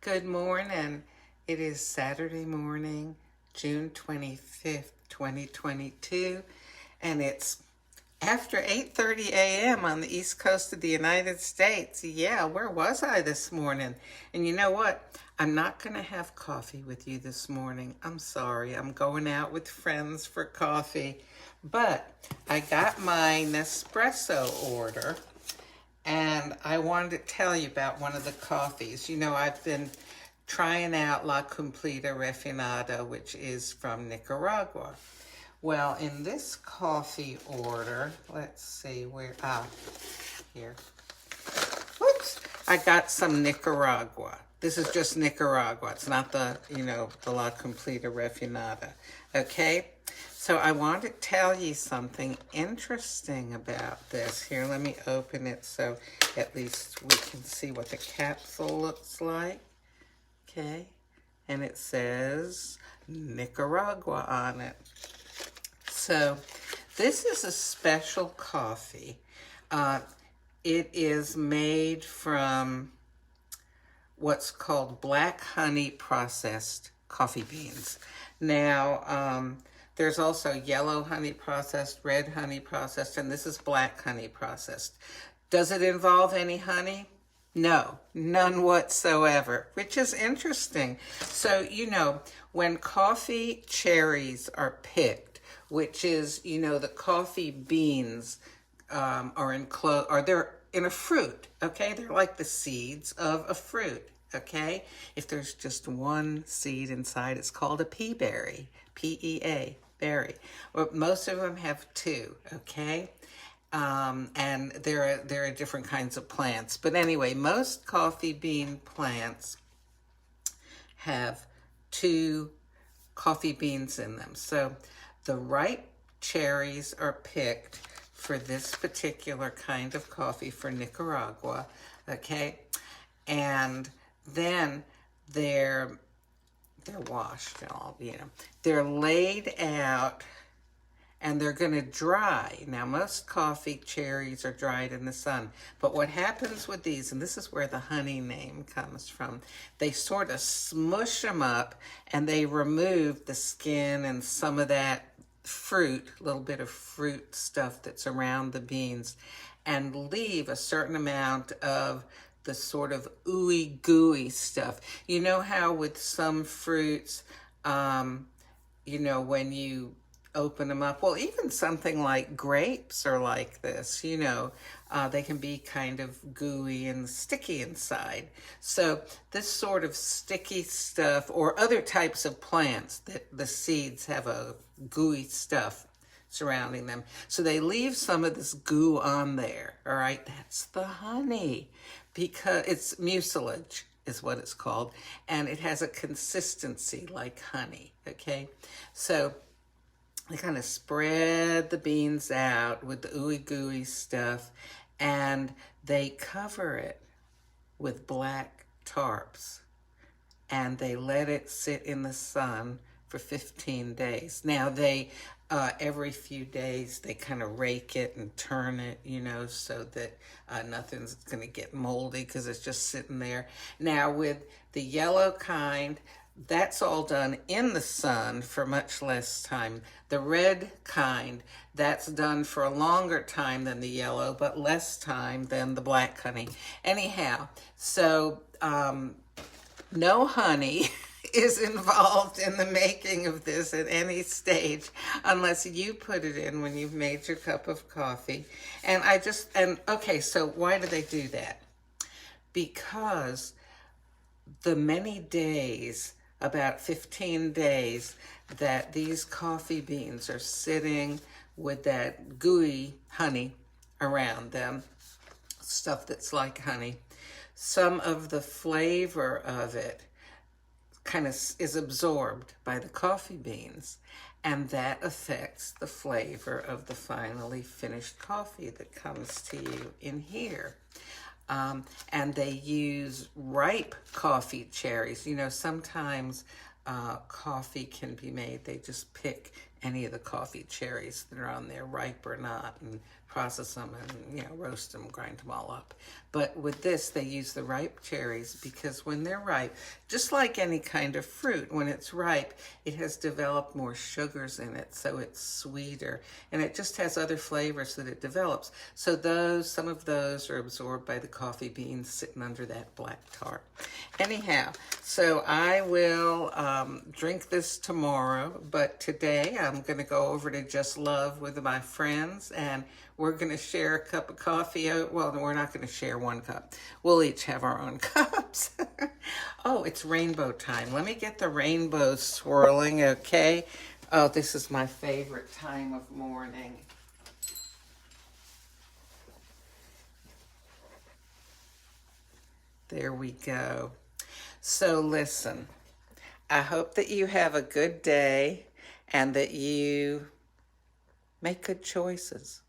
Good morning. It is Saturday morning, June 25th, 2022, and it's after 8:30 a.m. on the East Coast of the United States. Yeah, where was I this morning? And you know what? I'm not going to have coffee with you this morning. I'm sorry. I'm going out with friends for coffee. But I got my Nespresso order, and I wanted to tell you about one of the coffees. You know, I've been trying out La Completa Refinada, which is from Nicaragua. Well, in this coffee order, let's see here. Whoops, I got some Nicaragua. This is just Nicaragua. It's not the La Completa Refinada, okay? So I want to tell you something interesting about this. Here, let me open it so at least we can see what the capsule looks like. Okay, and it says Nicaragua on it. So this is a special coffee. It is made from what's called black honey processed coffee beans. Now, there's also yellow honey processed, red honey processed, and this is black honey processed. Does it involve any honey? No, none whatsoever, which is interesting. So, you know, when coffee cherries are picked, which is, you know, the coffee beans they're in a fruit, okay? They're like the seeds of a fruit, okay? If there's just one seed inside, it's called a pea berry, P-E-A, berry. Well, most of them have two, okay? And there are different kinds of plants. But anyway, most coffee bean plants have two coffee beans in them. So the ripe cherries are picked for this particular kind of coffee for Nicaragua, okay? And then they're washed and all, you know. They're laid out and they're going to dry. Now, most coffee cherries are dried in the sun. But what happens with these, and this is where the honey name comes from, they sort of smush them up and they remove the skin and some of that fruit, a little bit of fruit stuff that's around the beans, and leave a certain amount of the sort of ooey gooey stuff. You know how with some fruits, you know, when you open them up, well, even something like grapes are like this, you know, they can be kind of gooey and sticky inside. So this sort of sticky stuff, or other types of plants that the seeds have a gooey stuff surrounding them. So they leave some of this goo on there, all right? That's the honey, because it's mucilage is what it's called, and it has a consistency like honey, okay? So they kind of spread the beans out with the ooey gooey stuff, and they cover it with black tarps, and they let it sit in the sun for 15 days. Now they, every few days, they kind of rake it and turn it, you know, so that nothing's going to get moldy because it's just sitting there. Now with the yellow kind, that's all done in the sun for much less time. The red kind, that's done for a longer time than the yellow, but less time than the black honey. Anyhow, so no honey is involved in the making of this at any stage unless you put it in when you've made your cup of coffee. Okay, so why do they do that? Because the many days, about 15 days, that these coffee beans are sitting with that gooey honey around them, stuff that's like honey, some of the flavor of it kind of is absorbed by the coffee beans, and that affects the flavor of the finally finished coffee that comes to you in here. And they use ripe coffee cherries. You know, sometimes coffee can be made, they just pick any of the coffee cherries that are on there, ripe or not, and process them and, roast them, grind them all up. But with this, they use the ripe cherries because when they're ripe, just like any kind of fruit, when it's ripe, it has developed more sugars in it, so it's sweeter, and it just has other flavors that it develops. So some of those are absorbed by the coffee beans sitting under that black tar. Anyhow, so I will drink this tomorrow, but today I'm going to go over to Just Love with my friends, and we're going to share a cup of coffee. Well, we're not going to share one cup. We'll each have our own cups. Oh, it's rainbow time. Let me get the rainbows swirling, okay? Oh, this is my favorite time of morning. There we go. So listen, I hope that you have a good day and that you make good choices.